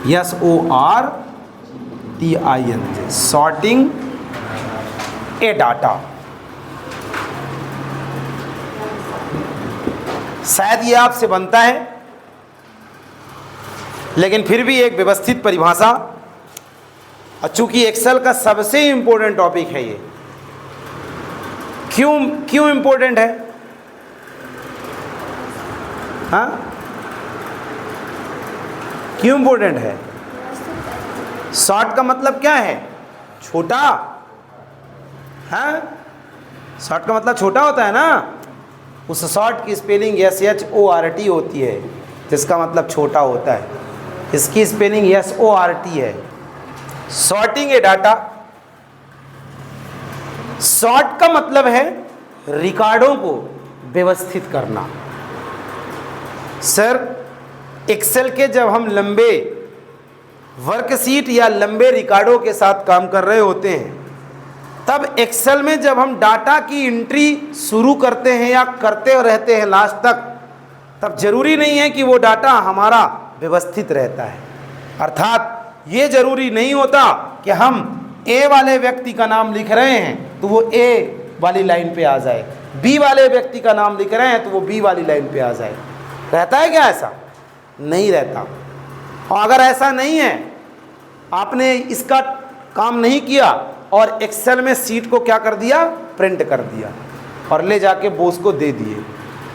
SORTING, sorting ए data. शायद ये आपसे बनता है, लेकिन फिर भी एक व्यवस्थित परिभाषा, और चूंकि एक्सेल का सबसे इंपॉर्टेंट टॉपिक है ये। क्यों इंपॉर्टेंट है? हाँ, क्यों इंपॉर्टेंट है? शॉर्ट का मतलब क्या है? छोटा। हाँ, शॉर्ट का मतलब छोटा होता है ना। उस शॉर्ट की स्पेलिंग SHORT होती है, जिसका मतलब छोटा होता है। इसकी स्पेलिंग SORT है। सॉर्टिंग ए डाटा। सॉर्ट का मतलब है रिकॉर्डों को व्यवस्थित करना। सर, एक्सेल के जब हम लंबे वर्कशीट या लंबे रिकॉर्डों के साथ काम कर रहे होते हैं, तब एक्सेल में जब हम डाटा की एंट्री शुरू करते हैं या करते रहते हैं लास्ट तक, तब जरूरी नहीं है कि वो डाटा हमारा व्यवस्थित रहता है। अर्थात ये जरूरी नहीं होता कि हम ए वाले व्यक्ति का नाम लिख रहे हैं तो वो ए वाली लाइन पे आ जाए, बी वाले व्यक्ति का नाम लिख रहे हैं तो वो बी वाली लाइन पे आ जाए। रहता है क्या ऐसा? नहीं रहता। और अगर ऐसा नहीं है, आपने इसका काम नहीं किया और एक्सेल में सीट को क्या कर दिया? प्रिंट कर दिया और ले जाके बॉस को दे दिए।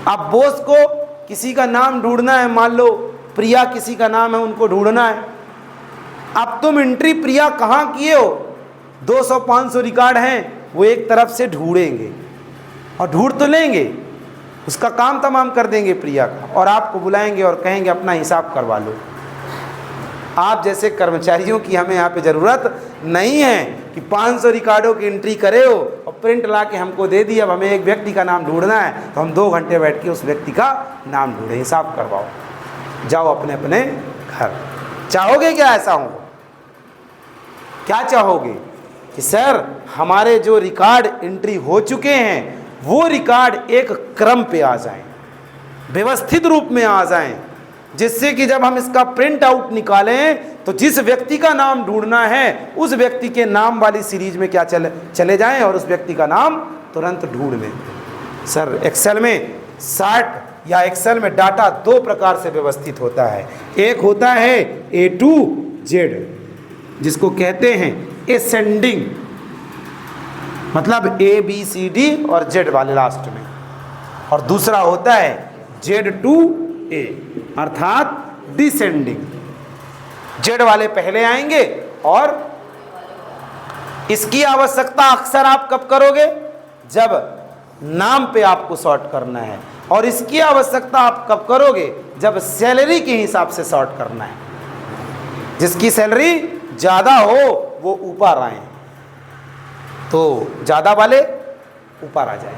अब बॉस को किसी का नाम ढूंढना है, मान लो प्रिया किसी का नाम है, उनको ढूंढना है। अब तुम एंट्री प्रिया कहाँ किए हो? 200-500 रिकॉर्ड हैं, वो एक तरफ से ढूंढेंगे और ढूंढ तो लेंगे, उसका काम तमाम कर देंगे प्रिया का, और आपको बुलाएंगे और कहेंगे अपना हिसाब करवा लो। आप जैसे कर्मचारियों की हमें यहाँ पे ज़रूरत नहीं है कि 500 रिकॉर्डों की एंट्री करे हो और प्रिंट ला के हमको दे दी। अब हमें एक व्यक्ति का नाम ढूंढना है तो हम 2 घंटे बैठ के उस व्यक्ति का नाम ढूंढे, हिसाब करवाओ, जाओ अपने अपने घर। चाहोगे क्या ऐसा हो? क्या चाहोगे कि सर हमारे जो रिकॉर्ड एंट्री हो चुके हैं वो रिकॉर्ड एक क्रम पे आ जाएं, व्यवस्थित रूप में आ जाएं, जिससे कि जब हम इसका प्रिंट आउट निकालें तो जिस व्यक्ति का नाम ढूंढना है उस व्यक्ति के नाम वाली सीरीज में क्या चले जाएं और उस व्यक्ति का नाम तुरंत ढूंढ लें। सर, एक्सेल में शार्ट या एक्सेल में डाटा 2 प्रकार से व्यवस्थित होता है। एक होता है A to Z, जिसको कहते हैं असेंडिंग, मतलब ABCD और Z वाले लास्ट में, और दूसरा होता है Z to A, अर्थात डिसेंडिंग। Z वाले पहले आएंगे, और इसकी आवश्यकता अक्सर आप कब करोगे? जब नाम पे आपको सॉर्ट करना है। और इसकी आवश्यकता आप कब करोगे? जब सैलरी के हिसाब से सॉर्ट करना है। जिसकी सैलरी ज़्यादा हो वो ऊपर आए, तो ज़्यादा वाले ऊपर आ जाए,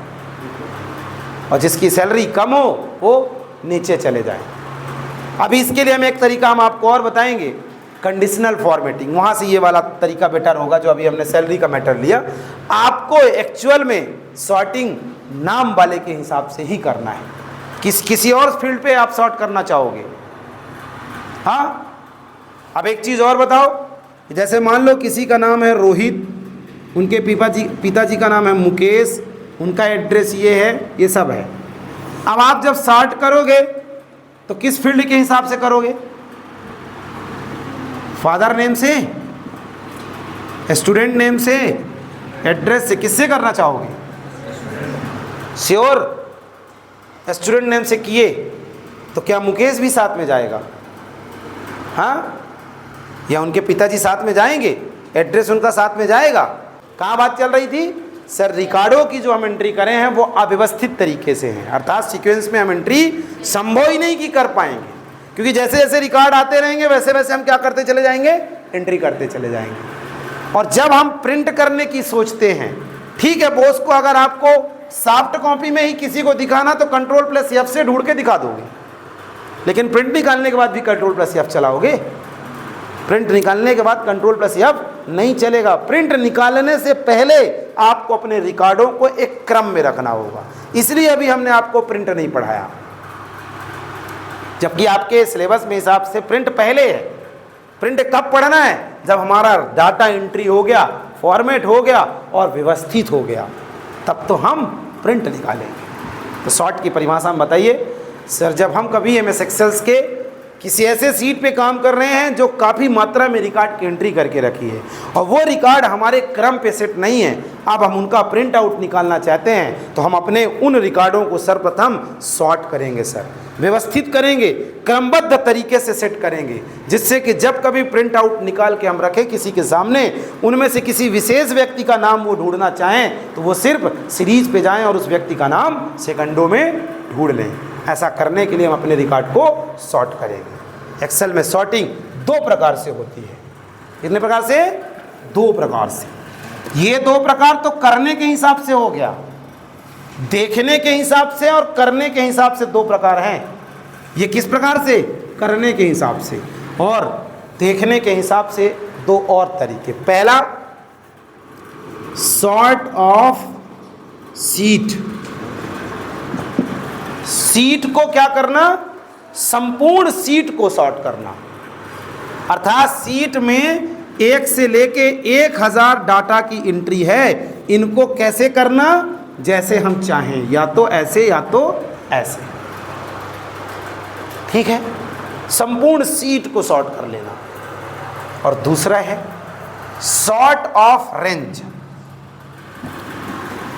और जिसकी सैलरी कम हो वो नीचे चले जाए। अभी इसके लिए हम एक तरीका हम आपको और बताएंगे, कंडीशनल फॉर्मेटिंग। वहाँ से ये वाला तरीका बेटर होगा जो अभी हमने सैलरी का मैटर लिया। आपको एक्चुअल में सॉर्टिंग नाम वाले के हिसाब से ही करना है। किसी और फील्ड पे आप सॉर्ट करना चाहोगे? हाँ, अब एक चीज़ और बताओ, जैसे मान लो किसी का नाम है रोहित, उनके पिताजी का नाम है मुकेश, उनका एड्रेस ये है, ये सब है। अब आप जब सॉर्ट करोगे तो किस फील्ड के हिसाब से करोगे? फादर नेम से, स्टूडेंट नेम से, एड्रेस से, किससे करना चाहोगे? श्योर, स्टूडेंट नेम से किए तो क्या मुकेश भी साथ में जाएगा? हाँ, या उनके पिताजी साथ में जाएंगे, एड्रेस उनका साथ में जाएगा? कहाँ बात चल रही थी? सर, रिकॉर्डों की जो हम एंट्री करें हैं वो अव्यवस्थित तरीके से हैं, अर्थात सीक्वेंस में हम एंट्री संभव ही नहीं की कर पाएंगे, क्योंकि जैसे जैसे रिकॉर्ड आते रहेंगे वैसे वैसे हम क्या करते चले जाएंगे? एंट्री करते चले जाएंगे। और जब हम प्रिंट करने की सोचते हैं, ठीक है, बॉस को अगर आपको सॉफ्ट कॉपी में ही किसी को दिखाना तो Ctrl+F से ढूंढ के दिखा दोगे, लेकिन प्रिंट निकालने के बाद भी Ctrl+F चलाओगे? प्रिंट निकालने के बाद Ctrl+F नहीं चलेगा। प्रिंट निकालने से पहले आपको अपने रिकॉर्डों को एक क्रम में रखना होगा, इसलिए अभी हमने आपको प्रिंट नहीं पढ़ाया, जबकि आपके सिलेबस में हिसाब से प्रिंट पहले है। प्रिंट कब पढ़ना है? जब हमारा डाटा एंट्री हो गया, फॉर्मेट हो गया और व्यवस्थित हो गया, तब तो हम प्रिंट निकालेंगे। तो शॉर्ट की परिभाषा में बताइए सर। जब हम कभी MS एक्सेल्स के किसी ऐसे सीट पे काम कर रहे हैं जो काफ़ी मात्रा में रिकॉर्ड की एंट्री करके रखी है और वो रिकॉर्ड हमारे क्रम पे सेट नहीं है, अब हम उनका प्रिंट आउट निकालना चाहते हैं, तो हम अपने उन रिकॉर्डों को सर्वप्रथम सॉर्ट करेंगे सर, व्यवस्थित करेंगे, क्रमबद्ध तरीके से सेट करेंगे, जिससे कि जब कभी प्रिंट आउट निकाल के हम रखें किसी के सामने, उनमें से किसी विशेष व्यक्ति का नाम वो ढूंढना चाहें तो वो सिर्फ सीरीज पे जाएं और उस व्यक्ति का नाम सेकंडों में ढूंढ लें। ऐसा करने के लिए हम अपने रिकॉर्ड को सॉर्ट करेंगे। एक्सेल में सॉर्टिंग 2 प्रकार से होती है। कितने प्रकार से? 2 प्रकार से। ये 2 प्रकार तो करने के हिसाब से हो गया, देखने के हिसाब से और करने के हिसाब से 2 प्रकार हैं। ये किस प्रकार से? करने के हिसाब से, और देखने के हिसाब से 2 और तरीके। पहला, सॉर्ट ऑफ सीट। सीट को क्या करना? संपूर्ण सीट को सॉर्ट करना, अर्थात सीट में 1 से लेके 1000 डाटा की एंट्री है, इनको कैसे करना? जैसे हम चाहें, या तो ऐसे या तो ऐसे, ठीक है, संपूर्ण सीट को सॉर्ट कर लेना। और दूसरा है सॉर्ट ऑफ रेंज।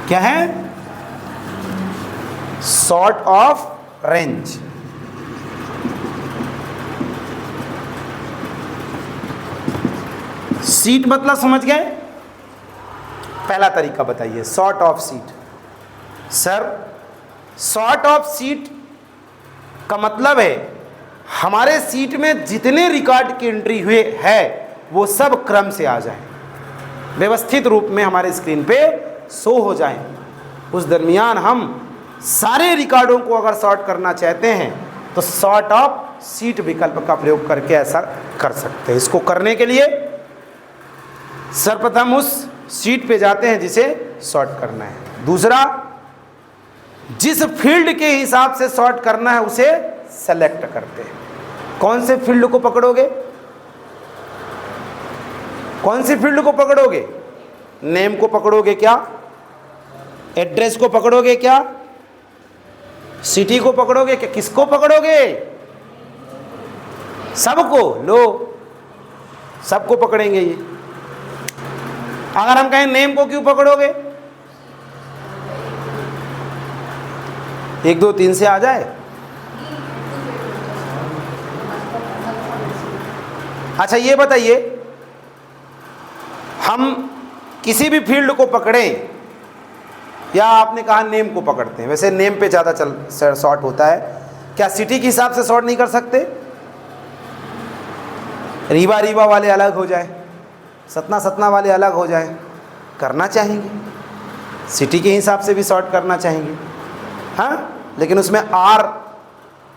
क्या है? Sort of range. सीट मतलब समझ गए? पहला तरीका बताइए, sort of seat. Sir, sort of seat का मतलब है हमारे सीट में जितने रिकॉर्ड की एंट्री हुए है वो सब क्रम से आ जाएं, व्यवस्थित रूप में हमारे स्क्रीन पे शो हो जाएं। उस दरमियान हम सारे रिकॉर्डों को अगर सॉर्ट करना चाहते हैं तो सॉर्ट ऑफ सीट विकल्प का प्रयोग करके ऐसा कर सकते हैं। इसको करने के लिए सर्वप्रथम उस सीट पे जाते हैं जिसे सॉर्ट करना है। दूसरा, जिस फील्ड के हिसाब से सॉर्ट करना है उसे सेलेक्ट करते हैं। कौन से फील्ड को पकड़ोगे? कौन सी फील्ड को पकड़ोगे? नेम को पकड़ोगे क्या? एड्रेस को पकड़ोगे क्या? सिटी को पकड़ोगे क्या? किसको पकड़ोगे? सबको। लो, सबको पकड़ेंगे ये। अगर हम कहें नेम को क्यों पकड़ोगे? 1 2 3 से आ जाए। अच्छा ये बताइए, हम किसी भी फील्ड को पकड़ें या आपने कहा नेम को पकड़ते हैं, वैसे नेम पे ज़्यादा सॉर्ट होता है, क्या सिटी के हिसाब से सॉर्ट नहीं कर सकते? रीवा रीवा वाले अलग हो जाए, सतना सतना वाले अलग हो जाए, करना चाहेंगे, सिटी के हिसाब से भी सॉर्ट करना चाहेंगे, हाँ, लेकिन उसमें R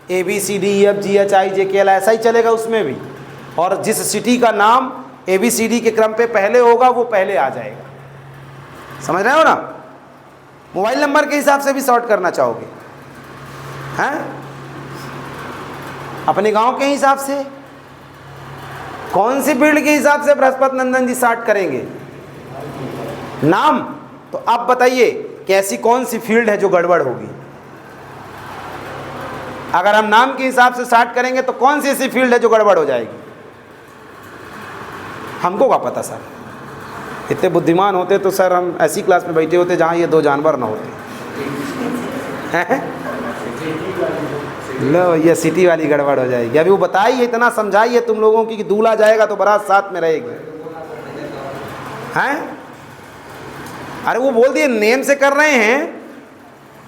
ABCDEFGHIJKL ऐसा ही चलेगा उसमें भी, और जिस सिटी का नाम ABCD के क्रम पे पहले होगा वो पहले आ जाएगा। समझ रहे हो ना? मोबाइल नंबर के हिसाब से भी सॉर्ट करना चाहोगे, हैं? अपने गांव के हिसाब से, कौन सी फील्ड के हिसाब से बृहस्पति नंदन जी सॉर्ट करेंगे? नाम। तो आप बताइए कि ऐसी कौन सी फील्ड है जो गड़बड़ होगी? अगर हम नाम के हिसाब से सॉर्ट करेंगे तो कौन सी ऐसी फील्ड है जो गड़बड़ हो जाएगी? हमको क्या पता सर, इतने बुद्धिमान होते तो सर हम ऐसी क्लास में बैठे होते जहाँ ये 2 जानवर ना होते। लो, ये सिटी वाली गड़बड़ हो जाएगी। अभी वो बताइए, इतना समझाइए तुम लोगों की कि दूल्हा जाएगा तो बारात साथ में रहेगी, हैं? अरे वो बोल दिए नेम से कर रहे हैं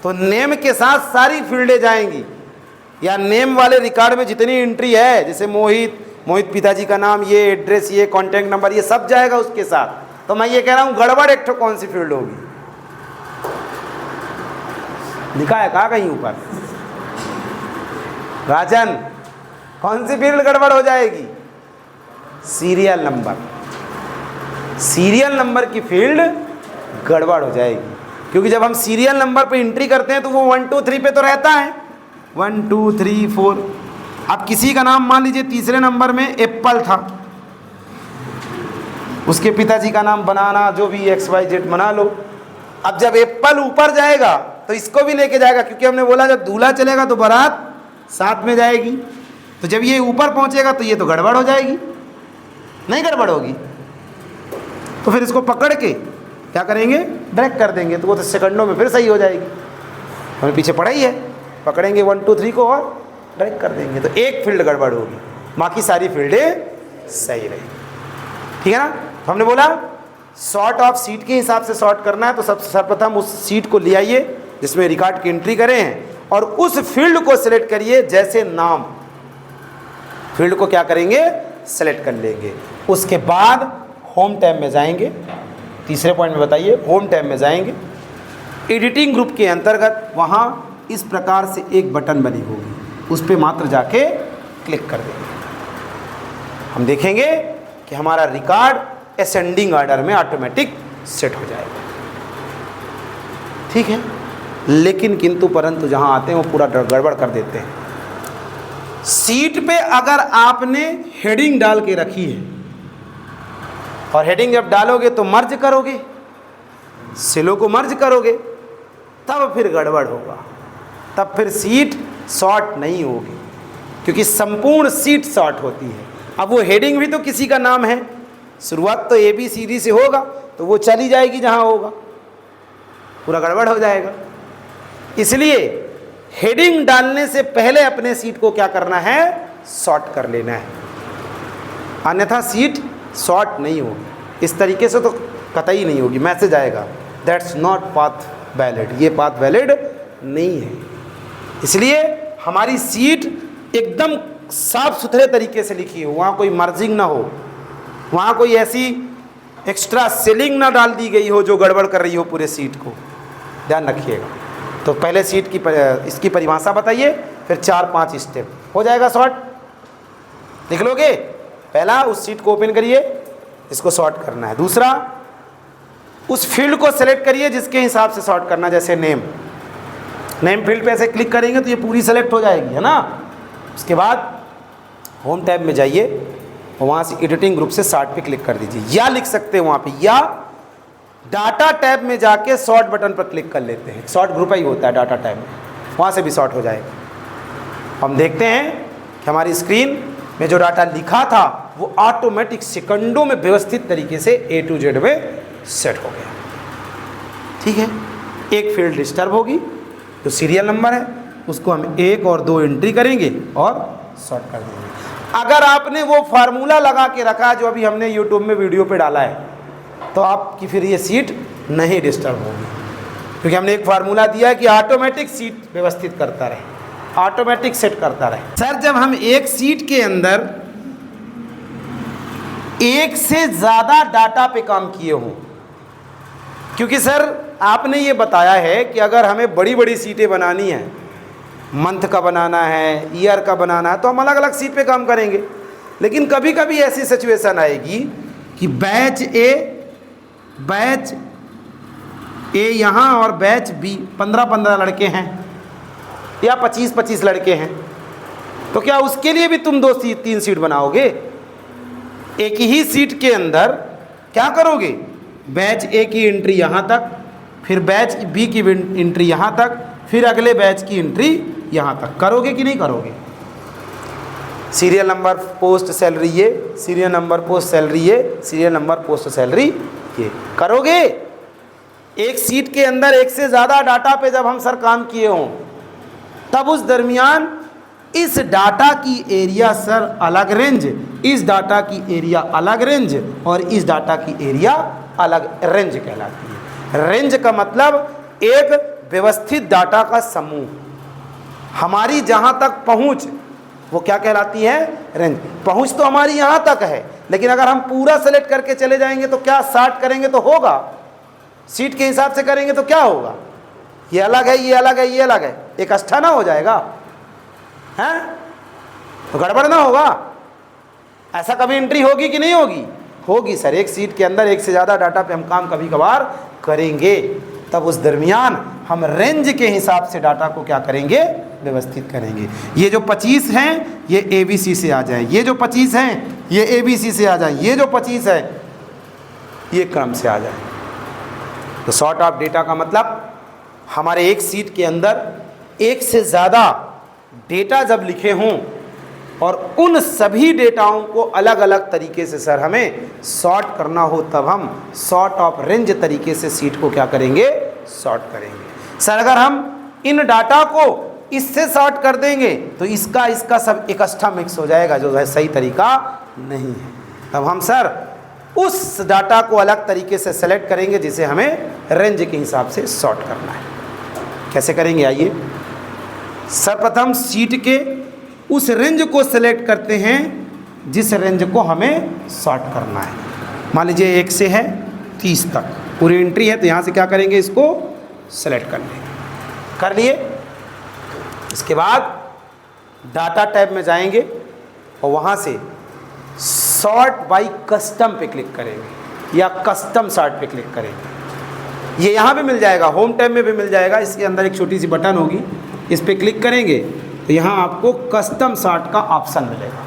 तो नेम के साथ सारी फील्डें जाएंगी, या नेम वाले रिकॉर्ड में जितनी एंट्री है, जैसे मोहित पिताजी का नाम, ये एड्रेस, ये कॉन्टैक्ट नंबर, ये सब जाएगा उसके साथ। तो मैं ये कह रहा हूँ गड़बड़ एक ठो कौन सी फील्ड होगी? लिखा है कहाँ कहीं ऊपर? राजन, कौन सी फील्ड गड़बड़ हो जाएगी? Serial number. सीरियल नंबर की फील्ड गड़बड़ हो जाएगी, क्योंकि जब हम सीरियल नंबर पे एंट्री करते हैं तो वो 1 2 3 पे तो रहता है, 1 2 3 4। अब किसी का नाम मान लीजिए तीसरे नंबर में एप्पल था, उसके पिताजी का नाम बनाना, जो भी XYZ बना लो। अब जब एप्पल ऊपर जाएगा तो इसको भी लेके जाएगा, क्योंकि हमने बोला जब दूल्हा चलेगा तो बारात साथ में जाएगी। तो जब ये ऊपर पहुंचेगा तो ये तो गड़बड़ हो जाएगी, नहीं गड़बड़ होगी? तो फिर इसको पकड़ के क्या करेंगे, ड्रैग कर देंगे, तो वो तो सेकंडों में फिर सही हो जाएगी। हमें पीछे पड़ा ही है, पकड़ेंगे 1 2 3 को और ड्रैग कर देंगे, तो एक फील्ड गड़बड़ होगी, बाकी सारी फील्डें सही रहेगी। ठीक है ना? तो हमने बोला सॉर्ट ऑफ सीट के हिसाब से सॉर्ट करना है, तो सर्वप्रथम उस सीट को ले आइए जिसमें रिकॉर्ड की एंट्री करें हैं, और उस फील्ड को सिलेक्ट करिए, जैसे नाम, फील्ड को क्या करेंगे, सेलेक्ट कर लेंगे। उसके बाद होम टैब में जाएंगे, तीसरे पॉइंट में बताइए, होम टैब में जाएंगे, एडिटिंग ग्रुप के अंतर्गत वहाँ इस प्रकार से एक बटन बनी होगी, उस पर मात्र जाके क्लिक कर देंगे। हम देखेंगे कि हमारा रिकॉर्ड असेंडिंग ऑर्डर में ऑटोमेटिक सेट हो जाएगा। ठीक है? लेकिन किंतु परंतु जहां आते हैं वो पूरा गड़बड़ कर देते हैं। सीट पे अगर आपने हेडिंग डाल के रखी है, और हेडिंग जब डालोगे तो मर्ज करोगे, सेलों को मर्ज करोगे, तब फिर गड़बड़ होगा, तब फिर सीट शॉर्ट नहीं होगी, क्योंकि संपूर्ण सीट शॉर्ट होती है। अब वो हेडिंग भी तो किसी का नाम है, शुरुआत तो ABCD से होगा, तो वो चली जाएगी जहां होगा, पूरा गड़बड़ हो जाएगा। इसलिए हेडिंग डालने से पहले अपने सीट को क्या करना है, शॉर्ट कर लेना है, अन्यथा सीट शॉर्ट नहीं होगी। इस तरीके से तो कतई नहीं होगी, मैसेज आएगा दैट्स नॉट पाथ वैलिड, ये पाथ वैलिड नहीं है। इसलिए हमारी सीट एकदम साफ सुथरे तरीके से लिखी हो, वहाँ कोई मर्जिंग ना हो, वहाँ कोई ऐसी एक्स्ट्रा सेलिंग ना डाल दी गई हो जो गड़बड़ कर रही हो पूरे सीट को, ध्यान रखिएगा। तो पहले सीट की इसकी परिभाषा बताइए, फिर 4-5 स्टेप हो जाएगा शॉर्ट। लिख लोगे? पहला, उस सीट को ओपन करिए, इसको शॉर्ट करना है। दूसरा, उस फील्ड को सेलेक्ट करिए जिसके हिसाब से शॉर्ट करना, जैसे नेम फील्ड पे ऐसे क्लिक करेंगे तो ये पूरी सेलेक्ट हो जाएगी, है ना? उसके बाद होम टैब में जाइए और वहाँ से एडिटिंग ग्रुप से शॉर्ट पे क्लिक कर दीजिए, या लिख सकते हैं वहाँ पे, या डाटा टैब में जाके शॉर्ट बटन पर क्लिक कर लेते हैं, शॉर्ट ग्रुप ही होता है डाटा टैब में, वहाँ से भी शॉर्ट हो जाएगा। हम देखते हैं कि हमारी स्क्रीन में जो डाटा लिखा था वो ऑटोमेटिक सेकंडों में व्यवस्थित तरीके से A to Z में सेट हो गया। ठीक है? एक फील्ड डिस्टर्ब होगी, जो सीरियल नंबर है उसको हम 1 और 2 एंट्री करेंगे और शॉर्ट कर देंगे। अगर आपने वो फार्मूला लगा के रखा जो अभी हमने यूट्यूब में वीडियो पे डाला है, तो आपकी फिर ये सीट नहीं डिस्टर्ब होगी, क्योंकि हमने एक फार्मूला दिया है कि ऑटोमेटिक सीट व्यवस्थित करता रहे, ऑटोमेटिक सेट करता रहे। सर, जब हम एक सीट के अंदर एक से ज़्यादा डाटा पे काम किए हों, क्योंकि सर आपने ये बताया है कि अगर हमें बड़ी बड़ी सीटें बनानी है, मंथ का बनाना है, ईयर का बनाना है, तो हम अलग अलग सीट पे काम करेंगे। लेकिन कभी कभी ऐसी सिचुएशन आएगी कि बैच ए यहाँ और बैच B 15-15 लड़के हैं या 25-25 लड़के हैं, तो क्या उसके लिए भी तुम 2-3 सीट बनाओगे? एक ही सीट के अंदर क्या करोगे, बैच A की एंट्री यहाँ तक, फिर बैच B की एंट्री यहाँ तक, फिर अगले बैच की एंट्री यहाँ तक, करोगे कि नहीं करोगे? सीरियल नंबर पोस्ट सैलरी ये, सीरियल नंबर पोस्ट सैलरी ये, सीरियल नंबर पोस्ट सैलरी ये, करोगे? एक सीट के अंदर एक से ज़्यादा डाटा पे जब हम सर काम किए हों, तब उस दरमियान इस डाटा की एरिया सर अलग रेंज, इस डाटा की एरिया अलग रेंज, और इस डाटा की एरिया अलग रेंज कहलाती है। रेंज का मतलब एक व्यवस्थित डाटा का समूह। हमारी जहाँ तक पहुँच वो क्या कहलाती है, रेंज। पहुँच तो हमारी यहाँ तक है, लेकिन अगर हम पूरा सेलेक्ट करके चले जाएंगे तो क्या, शार्ट करेंगे तो होगा, सीट के हिसाब से करेंगे तो क्या होगा, ये अलग है, ये अलग है, ये अलग है, एक अष्टा ना हो जाएगा, हैं? तो गड़बड़ ना होगा? ऐसा कभी एंट्री होगी कि नहीं होगी? होगी सर। एक सीट के अंदर एक से ज़्यादा डाटा पे हम काम कभी कभार करेंगे, तब उस दरमियान हम रेंज के हिसाब से डाटा को क्या करेंगे, व्यवस्थित करेंगे। ये जो 25 हैं ये ABC से आ जाए, ये जो 25 हैं ये ABC से आ जाए, ये जो 25 है ये क्रम से आ जाए। तो सॉर्ट ऑफ डेटा का मतलब हमारे एक सीट के अंदर एक से ज़्यादा डेटा जब लिखे हों और उन सभी डेटाओं को अलग अलग तरीके से सर हमें सॉर्ट करना हो, तब हम सॉर्ट ऑफ रेंज तरीके से सीट को क्या करेंगे, सॉर्ट करेंगे। सर अगर हम इन डाटा को इससे सॉर्ट कर देंगे तो इसका सब इकट्ठा मिक्स हो जाएगा, जो है सही तरीका नहीं है। तब हम सर उस डाटा को अलग तरीके से सेलेक्ट करेंगे जिसे हमें रेंज के हिसाब से सॉर्ट करना है। कैसे करेंगे, आइए। सर्वप्रथम सीट के उस रेंज को सेलेक्ट करते हैं जिस रेंज को हमें सॉर्ट करना है। मान लीजिए 1 से है 30 तक पूरी एंट्री है, तो यहाँ से क्या करेंगे, इसको सेलेक्ट कर लेंगे। कर लिए, इसके बाद डाटा टैब में जाएंगे और वहाँ से सॉर्ट बाय कस्टम पे क्लिक करेंगे या कस्टम सॉर्ट पे क्लिक करेंगे। ये यहाँ पे मिल जाएगा, होम टैब में भी मिल जाएगा। इसके अंदर एक छोटी सी बटन होगी, इस पर क्लिक करेंगे तो यहाँ आपको कस्टम सॉर्ट का ऑप्शन मिलेगा।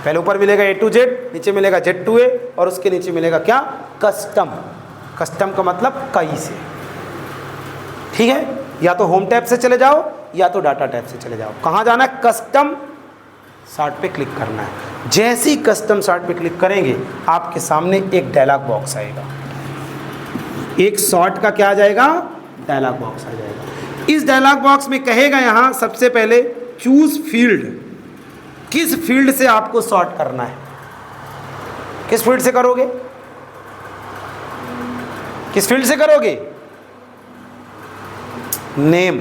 पहले ऊपर मिलेगा A to Z, नीचे मिलेगा Z to A और उसके नीचे मिलेगा क्या, कस्टम। कस्टम का मतलब कई से, ठीक है। या तो होम टैब से चले जाओ या तो डाटा टैब से चले जाओ। कहाँ जाना है, कस्टम सॉर्ट पे क्लिक करना है। जैसे ही कस्टम सॉर्ट पे क्लिक करेंगे आपके सामने एक डायलॉग बॉक्स आएगा, एक सॉर्ट का क्या आ जाएगा, डायलॉग बॉक्स आ जाएगा। इस डायलॉग बॉक्स में कहेगा यहाँ सबसे पहले चूज फील्ड, किस फील्ड से आपको सॉर्ट करना है। किस फील्ड से करोगे, किस फील्ड से करोगे, नेम।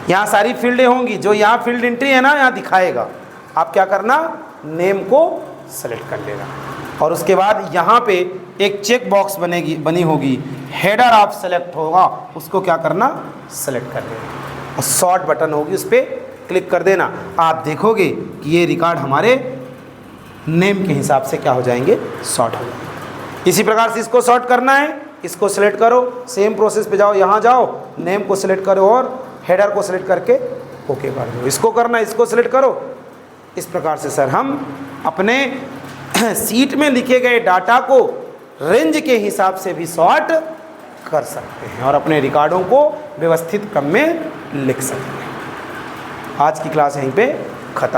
यहाँ सारी फील्डें होंगी, जो यहाँ फील्ड एंट्री है ना, यहाँ दिखाएगा। आप क्या करना, नेम को सेलेक्ट कर लेना और उसके बाद यहाँ पे एक चेक बॉक्स बनी होगी, हेडर आप सेलेक्ट होगा, उसको क्या करना, सेलेक्ट कर लेना और सॉर्ट बटन होगी, उस पर क्लिक कर देना। आप देखोगे कि ये रिकॉर्ड हमारे नेम के हिसाब से क्या हो जाएंगे, सॉर्ट हो जाएंगे। इसी प्रकार से इसको सॉर्ट करना है, इसको सेलेक्ट करो, सेम प्रोसेस पे जाओ, यहाँ जाओ, नेम को सिलेक्ट करो और हेडर को सिलेक्ट करके ओके कर दो। इसको करना, इसको सिलेक्ट करो। इस प्रकार से सर हम अपने सीट में लिखे गए डाटा को रेंज के हिसाब से भी सॉर्ट कर सकते हैं और अपने रिकॉर्डों को व्यवस्थित क्रम में लिख सकते हैं। आज की क्लास यहीं पे ख़त्म।